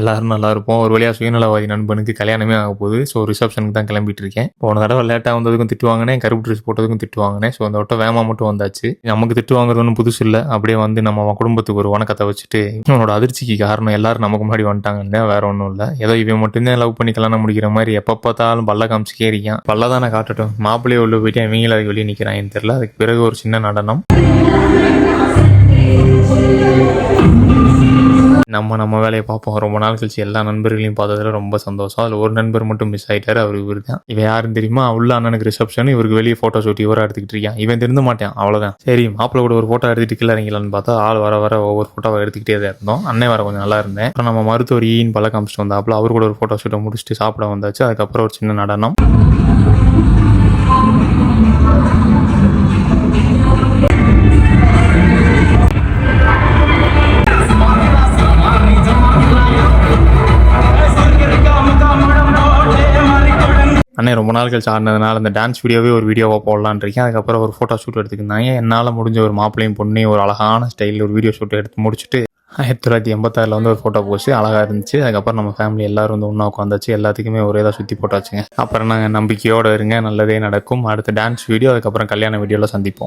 எல்லாரும் நல்லா இருப்போம். ஒரு வழியாக சுயநலவாதி நண்பனுக்கு கல்யாணமே ஆக போகுது. ஸோ ரிசப்ஷனுக்கு தான் கிளம்பிட்டு இருக்கேன். போன தடவை லேட்டாக வந்ததுக்கும் திட்டு வாங்கினேன், கருப்பு ட்ரெஸ் போட்டதுக்கும் திட்டு வாங்கினேன். ஸோ அந்த வட்டம் வேகமாக மட்டும் வந்தாச்சு. நமக்கு திட்டு வாங்குறது ஒன்றும் புதுசு இல்லை. அப்படியே வந்து நம்ம குடும்பத்துக்கு ஒரு வணக்கத்தை வச்சுட்டு இவனோட அதிர்ச்சிக்கு காரணம் எல்லாரும் நமக்கு முன்னாடி வந்துட்டாங்கன்னு வேற ஒன்றும் இல்லை. ஏதோ இவன் மட்டும்தான் லவ் பண்ணி கல்யாணம் முடிக்கிற மாதிரி எப்போ பார்த்தாலும் பல்ல காமிச்சு இருக்கான். பல்ல தானே காட்டட்டும். மாப்பிள்ளையே உள்ள போயிட்டு இவங்கள அதுக்கு வெளியே நிற்கிறான்னு தெரியல. அதுக்கு பிறகு ஒரு சின்ன நடனம். நம்ம வேலையை பார்ப்போம். ரொம்ப நாள் கழிச்சு எல்லா நண்பர்களையும் பார்த்ததுல ரொம்ப சந்தோஷம். அதில் ஒரு நண்பர் மட்டும் மிஸ் ஆகிட்டாரு. அவர் இவர் தான். இவன் யாருன்னு தெரியுமா? உள்ள அண்ணனுக்கு ரிசப்ஷன், இவருக்கு வெளியே ஃபோட்டோ ஷூட் இவராக எடுத்துக்கிட்டு இருக்கான். இவன் திருந்த மாட்டான், அவ்வளோதான். சரி மாப்பிள்ளை கூட ஒரு ஃபோட்டோ எடுத்துட்டு கிளறீங்களான்னு பார்த்தா ஆள் வர வர ஒவ்வொரு ஃபோட்டோவை எடுத்துக்கிட்டே தான் இருந்தோம். அண்ணன் வர கொஞ்சம் நல்லா இருந்தேன். அப்புறம் நம்ம மருத்துவர் ஈன்னு பல காமிச்சிட்டு வந்தாப்புல அவர் கூட ஒரு ஃபோட்டோ ஷூட்டை முடிச்சுட்டு சாப்பிட வந்தாச்சு. அதுக்கப்புறம் ஒரு சின்ன நடனம். அண்ணே ரொம்ப நாள் கழிச்சு ஆடினதுனால அந்த டான்ஸ் வீடியோவே ஒரு வீடியோவாக போடலான்னு இருக்கேன். அதுக்கப்புறம் ஒரு ஃபோட்டோ ஷூட் எடுத்துக்கிட்டாங்க. என்னால் முடிஞ்ச ஒரு மாப்பிள்ளையும் பொண்ணையும் ஒரு அழகான ஸ்டைலில் ஒரு வீடியோ ஷூட் எடுத்து முடிச்சுட்டு 1986 வந்து ஒரு ஃபோட்டோ போச்சு. அழகாக இருந்துச்சு. அதுக்கப்புறம் நம்ம ஃபேமிலி எல்லாரும் வந்து ஒன்றா உட்காந்தாச்சு. எல்லாத்துக்குமே ஒரே தான் சுற்றி போட்டாச்சுங்க. அப்புறம் நாங்கள் நம்பிக்கையோடு இருங்க, நல்லதே நடக்கும். அடுத்த டான்ஸ் வீடியோ, அதுக்கப்புறம் கல்யாண வீடியோவில் சந்திப்போம்.